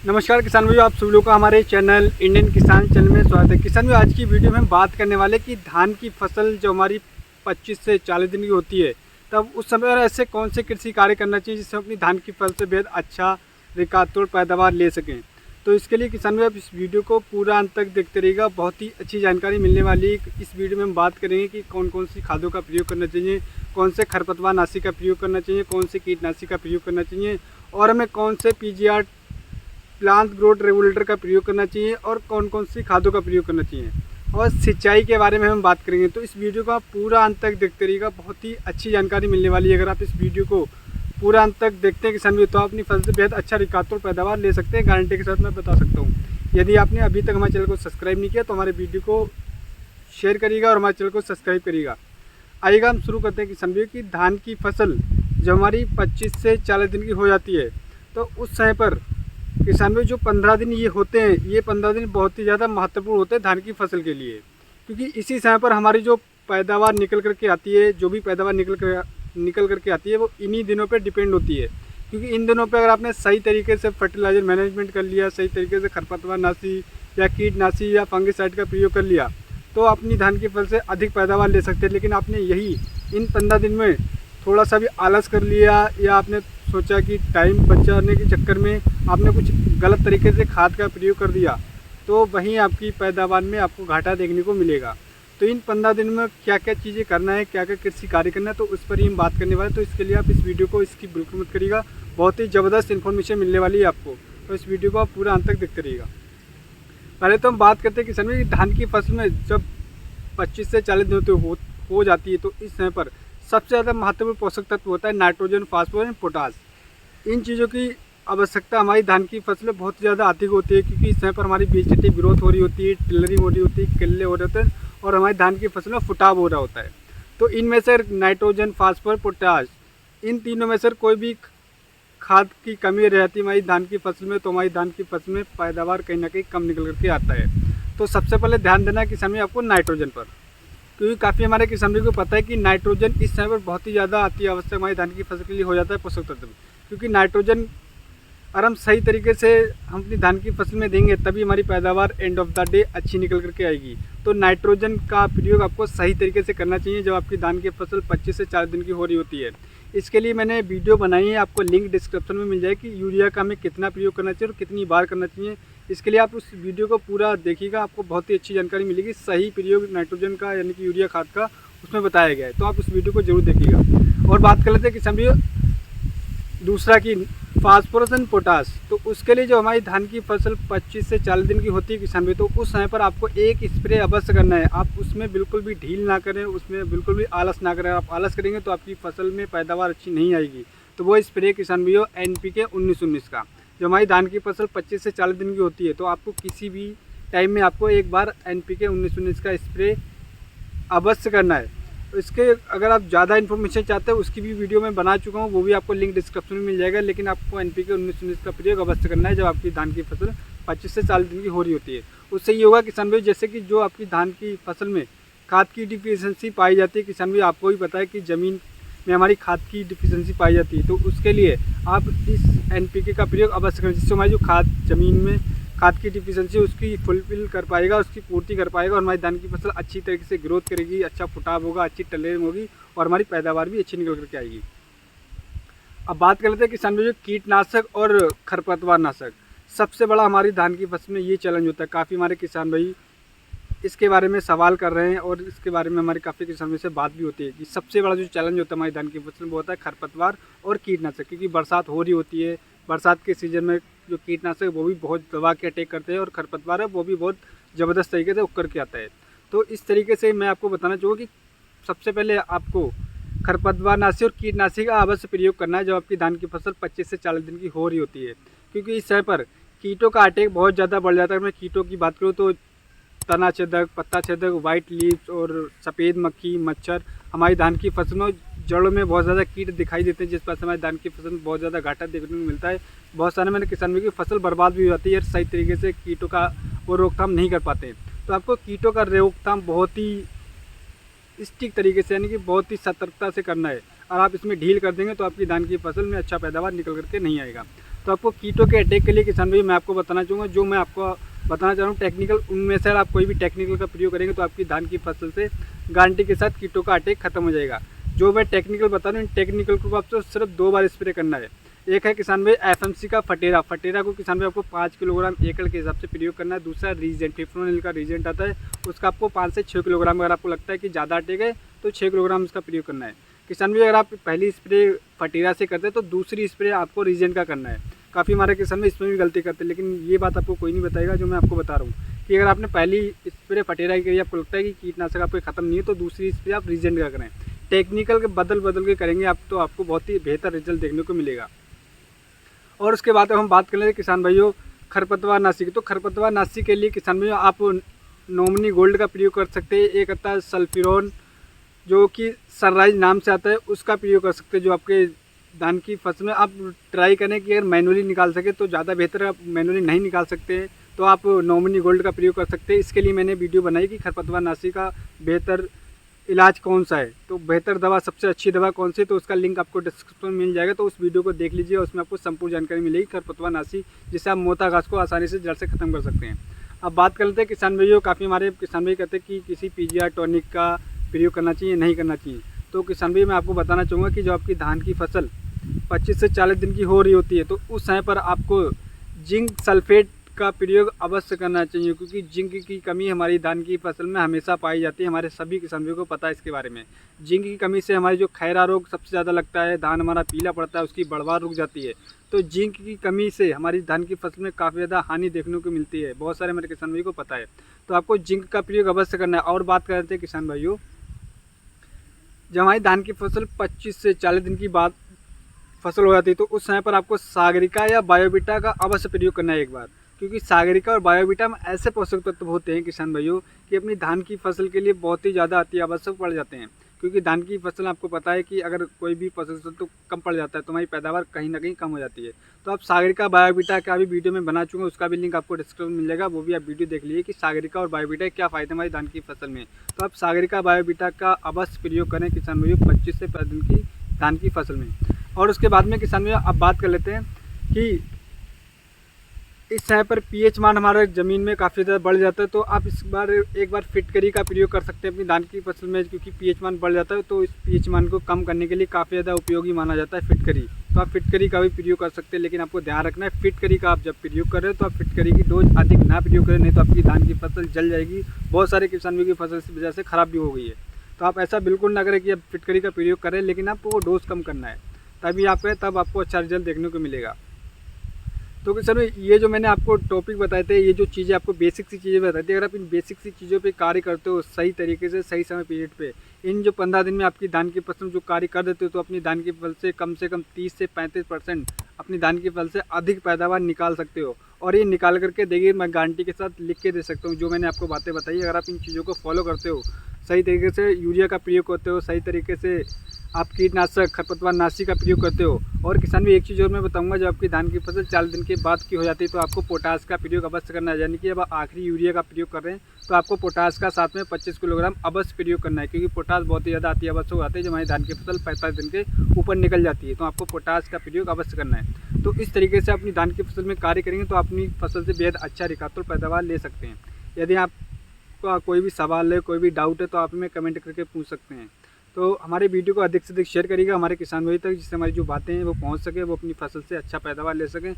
नमस्कार किसान भाइयों, आप सभी लोगों का हमारे चैनल इंडियन किसान चैनल में स्वागत है। किसान भाइयों, आज की वीडियो में हम बात करने वाले कि धान की फसल जो हमारी 25 से 40 दिन की होती है, तब उस समय पर ऐसे कौन से कृषि कार्य करना चाहिए जिससे हम अपनी धान की फसल से बेहद अच्छा रिकॉर्ड पैदावार ले सकें। तो इसके लिए किसान भाई आप इस वीडियो को पूरा अंत तक देखते रहिएगा, बहुत ही अच्छी जानकारी मिलने वाली है। इस वीडियो में हम बात करेंगे कि कौन कौन सी खादों का प्रयोग करना चाहिए, कौन से खरपतवार नाशी का प्रयोग करना चाहिए, कौन से कीटनाशी का प्रयोग करना चाहिए और हमें कौन से पीजीआर प्लांट ग्रोथ रेगुलेटर का प्रयोग करना चाहिए और कौन कौन सी खादों का प्रयोग करना चाहिए और सिंचाई के बारे में हम बात करेंगे। तो इस वीडियो को आप पूरा अंत तक देखते रहिएगा, बहुत ही अच्छी जानकारी मिलने वाली है। अगर आप इस वीडियो को पूरा अंत तक देखते हैं किसान भी, तो आप अपनी फसल से बेहद अच्छा रिकॉर्ड पैदावार ले सकते हैं, गारंटी के साथ मैं बता सकता हूँ। यदि आपने अभी तक हमारे चैनल को सब्सक्राइब नहीं किया तो हमारे वीडियो को शेयर करिएगा और हमारे चैनल को सब्सक्राइब करिएगा। आइएगा हम शुरू करते हैं किसान भी कि धान की फसल जब हमारी 25 से 40 दिन की हो जाती है, तो उस समय पर किसान भाई जो 15 दिन ये होते हैं, ये 15 दिन बहुत ही ज़्यादा महत्वपूर्ण होते हैं धान की फसल के लिए, क्योंकि इसी समय पर हमारी जो पैदावार निकल करके आती है, जो भी पैदावार निकल करके आती है वो इन्हीं दिनों पे डिपेंड होती है। क्योंकि इन दिनों पे अगर आपने सही तरीके से फर्टिलाइजर मैनेजमेंट कर लिया, सही तरीके से खरपतवार नाशी या कीटनाशी या फंगिसाइड का प्रयोग कर लिया, तो अपनी धान की फसल से अधिक पैदावार ले सकते हैं। लेकिन आपने यही इन 15 दिन में थोड़ा सा भी आलस कर लिया या आपने सोचा कि टाइम बचाने के चक्कर में आपने कुछ गलत तरीके से खाद का प्रयोग कर दिया, तो वहीं आपकी पैदावार में आपको घाटा देखने को मिलेगा। तो इन 15 दिन में क्या क्या चीज़ें करना है, क्या क्या कृषि कार्य करना है, तो उस पर ही हम बात करने वाले हैं। तो इसके लिए आप इस वीडियो को इसकी बिल्कुल मत करिएगा, बहुत ही ज़बरदस्त इन्फॉर्मेशन मिलने वाली है आपको। तो इस वीडियो को आप पूरा अंत तक देखते रहिएगा। पहले तो हम बात करते हैं किसान भाई, धान की फसल में जब 25 से 40 दिन हो जाती है, तो इस समय पर सबसे ज़्यादा महत्वपूर्ण पोषक तत्व होता है नाइट्रोजन, फास्फोरस और पोटास। इन चीज़ों की आवश्यकता हमारी धान की फसल में बहुत ज़्यादा अधिक होती है, क्योंकि इस समय पर हमारी वेजिटेटिव ग्रोथ हो रही होती है, टिलरिंग हो रही होती है, किल्ले हो रहे होते हैं और हमारी धान की फसल में फुटाव हो रहा होता है। तो इनमें से नाइट्रोजन, फास्फोरस, पोटास, इन तीनों में से कोई भी खाद की कमी रह जाती है हमारी धान की फसल में, तो हमारी धान की फसल में पैदावार कहीं ना कहीं कम निकल करके आता है। तो सबसे पहले ध्यान देना है किसान भाई आपको नाइट्रोजन पर, क्योंकि काफ़ी हमारे किसान भाई को पता है कि नाइट्रोजन इस समय पर बहुत ही ज़्यादा अति आवश्यक हमारी धान की फसल के लिए हो जाता है पोषक तत्व। क्योंकि नाइट्रोजन अगर हम सही तरीके से हम अपनी धान की फसल में देंगे, तभी हमारी पैदावार एंड ऑफ द डे अच्छी निकल करके आएगी। तो नाइट्रोजन का प्रयोग आपको सही तरीके से करना चाहिए जब आपकी धान की फसल 25 से 40 दिन की हो रही होती है। इसके लिए मैंने वीडियो बनाई है, आपको लिंक डिस्क्रिप्शन में मिल जाएगी। यूरिया का हमें कितना प्रयोग करना चाहिए और कितनी बार करना चाहिए, इसके लिए आप उस वीडियो को पूरा देखिएगा, आपको बहुत ही अच्छी जानकारी मिलेगी। सही प्रयोग नाइट्रोजन का यानी कि यूरिया खाद का उसमें बताया गया है, तो आप उस वीडियो को जरूर देखिएगा। और बात कर लेते हैं किसान भाई दूसरा की फास्फोरस एंड पोटास। तो उसके लिए जो हमारी धान की फसल 25 से 40 दिन की होती है किसान भाई, तो उस समय पर आपको एक स्प्रे अवश्य करना है। आप उसमें बिल्कुल भी ढील ना करें, उसमें बिल्कुल भी आलस ना करें। आप आलस करेंगे तो आपकी फसल में पैदावार अच्छी नहीं आएगी। तो वो स्प्रे किसान भैया NPK 19-19 का, जो हमारी धान की फसल 25 से 40 दिन की होती है, तो आपको किसी भी टाइम में आपको एक बार NPK 19-19 का स्प्रे अवश्य करना है। तो इसके अगर आप ज़्यादा इन्फॉर्मेशन चाहते हैं, उसकी भी वीडियो मैं बना चुका हूँ, वो भी आपको लिंक डिस्क्रिप्शन में मिल जाएगा। लेकिन आपको NPK 19-19 का प्रयोग अवश्य करना है जब आपकी धान की फसल 25 से 40 दिन की हो रही होती है। उससे ये होगा किसान भाई, जैसे कि जो आपकी धान की फसल में खाद की डिफिशियंसी पाई जाती है किसान भाई, आपको भी पता है कि ज़मीन में हमारी खाद की डिफिशियंसी पाई जाती है, तो उसके लिए आप इस NPK का प्रयोग अवश्य करें, जिससे हमारी जो खाद ज़मीन में खाद की डिफिशियंसी उसकी फुलफिल कर पाएगा, उसकी पूर्ति कर पाएगा और हमारी धान की फसल अच्छी तरीके से ग्रोथ करेगी, अच्छा फुटाव होगा, अच्छी टलेरिंग होगी और हमारी पैदावार भी अच्छी निकल करके आएगी। अब बात कर लेते हैं किसान भाई कीटनाशक और खरपतवार नाशक। सबसे बड़ा हमारी धान की फसल में ये चैलेंज होता है। काफ़ी हमारे किसान भाई इसके बारे में सवाल कर रहे हैं और इसके बारे में हमारे काफ़ी किसानों से बात भी होती है कि सबसे बड़ा जो चैलेंज होता है हमारी धान की फसल में वो होता है खरपतवार और कीटनाशक। क्योंकि बरसात हो रही होती है, बरसात के सीज़न में जो कीटनाशक है वो भी बहुत दबा के अटैक करते हैं और खरपतवार है वो भी बहुत ज़बरदस्त तरीके से उकर के आता है। तो इस तरीके से मैं आपको बताना चाहूँगा कि सबसे पहले आपको खरपतवार नाशी और कीटनाशी का अवश्य प्रयोग करना है जब आपकी धान की फसल 25 से 40 दिन की हो रही होती है। क्योंकि इस समय पर कीटों का अटैक बहुत ज़्यादा बढ़ जाता है। मैं कीटों की बात करूँ तो तना छेदक, पत्ता छेदक, वाइट लीव्स और सफ़ेद मक्खी, मच्छर हमारी धान की फसल में जड़ों में बहुत ज़्यादा कीट दिखाई देते हैं, जिस पर हमारी धान की फसल में बहुत ज़्यादा घाटा देखने को मिलता है। बहुत सारे मैंने किसान भाई की फसल बर्बाद भी हो जाती है, सही तरीके से कीटों का वो रोकथाम नहीं कर पाते हैं। तो आपको कीटों का रोकथाम बहुत ही स्टिक तरीके से यानी कि बहुत ही सतर्कता से करना है। और आप इसमें ढील कर देंगे तो आपकी धान की फसल में अच्छा पैदावार निकल करके नहीं आएगा। तो आपको कीटों के अटैक के लिए किसान भाई मैं आपको बताना चाहूँगा, जो मैं आपको बताना चाह रहा हूँ टेक्निकल, उनमें से अगर आप कोई भी टेक्निकल का प्रयोग करेंगे तो आपकी धान की फसल से गारंटी के साथ कीटों का अटैक खत्म हो जाएगा। जो मैं टेक्निकल बता रहा हूँ, इन टेक्निकल को आपको सिर्फ 2 बार स्प्रे करना है। एक है किसान भाई एफएमसी का फटेरा को किसान भाई आपको 5 किलोग्राम एकड़ के हिसाब से प्रयोग करना है। दूसरा रीजेंट, फिफ्रोनिल का रीजेंट आता है, उसका आपको 5 से 6 किलोग्राम, अगर आपको लगता है कि ज़्यादा अटैक है तो 6 किलोग्राम इसका प्रयोग करना है। किसान भाई अगर आप पहली स्प्रे फटेरा से करते हैं तो दूसरी स्प्रे आपको रीजेंट का करना है। काफ़ी हमारे किसान भाई इसमें भी गलती करते हैं, लेकिन ये बात आपको कोई नहीं बताएगा जो मैं आपको बता रहा हूँ कि अगर आपने पहली स्प्रे फटेरा की करी, आपको लगता है कि कीटनाशक आपको खत्म नहीं है, तो दूसरी स्प्रे आप रीजेंट का करें। टेक्निकल के बदल के करेंगे आप तो आपको बहुत ही बेहतर रिजल्ट देखने को मिलेगा। और उसके बाद अब हम बात कर लेते हैं किसान भाइयों खरपतवार नाशी की। तो खरपतवार नाशी के लिए किसान भाइयों आप नॉमिनी गोल्ड का प्रयोग कर सकते हैं। एक आता है सल्फिरोन, जो कि सनराइज नाम से आता है, उसका प्रयोग कर सकते हैं। जो आपके धान की फसल में आप ट्राई करें कि अगर मैनुअली निकाल सके तो ज़्यादा बेहतर है। आप मैनुअली नहीं निकाल सकते हैं तो आप नॉमिनी गोल्ड का प्रयोग कर सकते हैं। इसके लिए मैंने वीडियो बनाई कि खरपतवार नाशी का बेहतर इलाज कौन सा है, तो बेहतर दवा, सबसे अच्छी दवा कौन सी, तो उसका लिंक आपको डिस्क्रिप्शन में मिल जाएगा। तो उस वीडियो को देख लीजिए, उसमें आपको संपूर्ण जानकारी मिलेगी खरपतवार नाशी, जिससे आप मोटा घास को आसानी से जड़ से खत्म कर सकते हैं। अब बात कर लेते हैं किसान भाइयों, काफ़ी हमारे किसान भाई कहते हैं कि किसी पीजीआर टॉनिक का प्रयोग करना चाहिए, नहीं करना चाहिए। तो किसान भाई मैं आपको बताना चाहूँगा कि जो आपकी धान की फसल 25 से 40 दिन की हो रही होती है, तो उस समय पर आपको जिंक सल्फेट का प्रयोग अवश्य करना चाहिए, क्योंकि जिंक की कमी हमारी धान की फसल में हमेशा पाई जाती है। हमारे सभी किसानों को पता है इसके बारे में। जिंक की कमी से हमारी जो खैरा रोग सबसे ज़्यादा लगता है, धान हमारा पीला पड़ता है, उसकी बढ़वार रुक जाती है। तो जिंक की कमी से हमारी धान की फसल में काफ़ी ज़्यादा हानि देखने को मिलती है, बहुत सारे हमारे किसान भाई को पता है। तो आपको जिंक का प्रयोग अवश्य करना है। और बात करते हैं किसान भाइयों, जब हमारी धान की फसल 25 से 40 दिन की बाद फसल हो जाती है, तो उस समय पर आपको सागरिका या बायोबिटा का अवश्य प्रयोग करना है एक बार, क्योंकि सागरिका और बायोबिटा में ऐसे पोषक तत्व होते हैं किसान भाइयों कि अपनी धान की फसल के लिए बहुत ही ज़्यादा अति आवश्यक पड़ जाते हैं। क्योंकि धान की फसल आपको पता है कि अगर कोई भी पोषक तत्व कम पड़ जाता है तो हमारी पैदावार कहीं ना कहीं कम हो जाती है। तो आप सागरिका बायोबिटा का भी वीडियो में बना चुके हैं, उसका भी लिंक आपको डिस्क्रिप्शन मिल जाएगा, वो भी आप वीडियो देख लीजिए कि सागरिका और बायोबिटा क्या फ़ायदे हमारी धान की फसल में। तो आप सागरिका बायोबिटा का अवश्य प्रयोग करें किसान भाइयों 25 से 50 दिन की धान की फसल में। और उसके बाद में किसान भाइयों अब बात कर लेते हैं कि इस समय पर पीएच मान हमारे ज़मीन में काफ़ी ज़्यादा बढ़ जाता है, तो आप एक बार फिटकरी का प्रयोग कर सकते हैं अपनी धान की फसल में, क्योंकि पीएच मान बढ़ जाता है। तो इस पीएच मान को कम करने के लिए काफ़ी ज़्यादा उपयोगी माना जाता है फिटकरी। तो आप फिटकरी का भी प्रयोग कर सकते हैं, लेकिन आपको ध्यान रखना है फिटकरी का आप जब प्रयोग कर रहे हो तो आप फिटकरी की डोज अधिक ना प्रयोग करें, नहीं तो आपकी धान की फसल जल जाएगी। बहुत सारे किसानों की फसल इस वजह से ख़राब भी हो गई है। तो आप ऐसा बिल्कुल ना करें कि आप फिटकरी का प्रयोग करें, लेकिन आपको वो डोज कम करना है, तभी आप करें, तब आपको अच्छा रिजल्ट देखने को मिलेगा। तो कि सर ये जो मैंने आपको टॉपिक बताए थे, ये जो चीज़ें आपको बेसिक सी चीज़ें बताई थी, अगर आप इन बेसिक सी चीज़ों पे कार्य करते हो सही तरीके से सही समय पीरियड पे, इन जो 15 दिन में आपकी धान की फसल जो कार्य कर देते हो, तो अपनी धान की फसल से कम 30 से 35% अपनी धान की फसल से अधिक पैदावार निकाल सकते हो। और ये निकाल करके देखिए, मैं गारंटी के साथ लिख के दे सकता हूँ। जो मैंने आपको बातें बताई, अगर आप इन चीज़ों को फॉलो करते हो, सही तरीके से यूरिया का प्रयोग करते हो, सही तरीके से आप कीटनाशक खरपतवार नाशी का प्रयोग करते हो। और किसान भी एक चीज़ और मैं बताऊंगा, जब आपकी धान की फसल 40 दिन के बाद की हो जाती है तो आपको पोटास का प्रयोग अवश्य करना है। यानी कि अब आखिरी यूरिया का प्रयोग कर रहे हैं तो आपको पोटास का साथ में 25 किलोग्राम अवश्य प्रयोग करना है, क्योंकि पोटास बहुत ही ज़्यादा अति आवश्यक हो जाती है जब हमारी धान की फसल 45 दिन के ऊपर निकल जाती है। तो आपको पोटास का प्रयोग अवश्य करना है। तो इस तरीके से अपनी धान की फसल में कार्य करेंगे तो अपनी फसल से बेहद अच्छा रिकातुल पैदावार ले सकते हैं। यदि आपका कोई भी सवाल है, कोई भी डाउट है, तो आप हमें कमेंट करके पूछ सकते हैं। तो हमारे वीडियो को अधिक से अधिक शेयर करिएगा हमारे किसान भाई तक, जिससे हमारी जो बातें हैं वो पहुंच सके, वो अपनी फसल से अच्छा पैदावार ले सकें।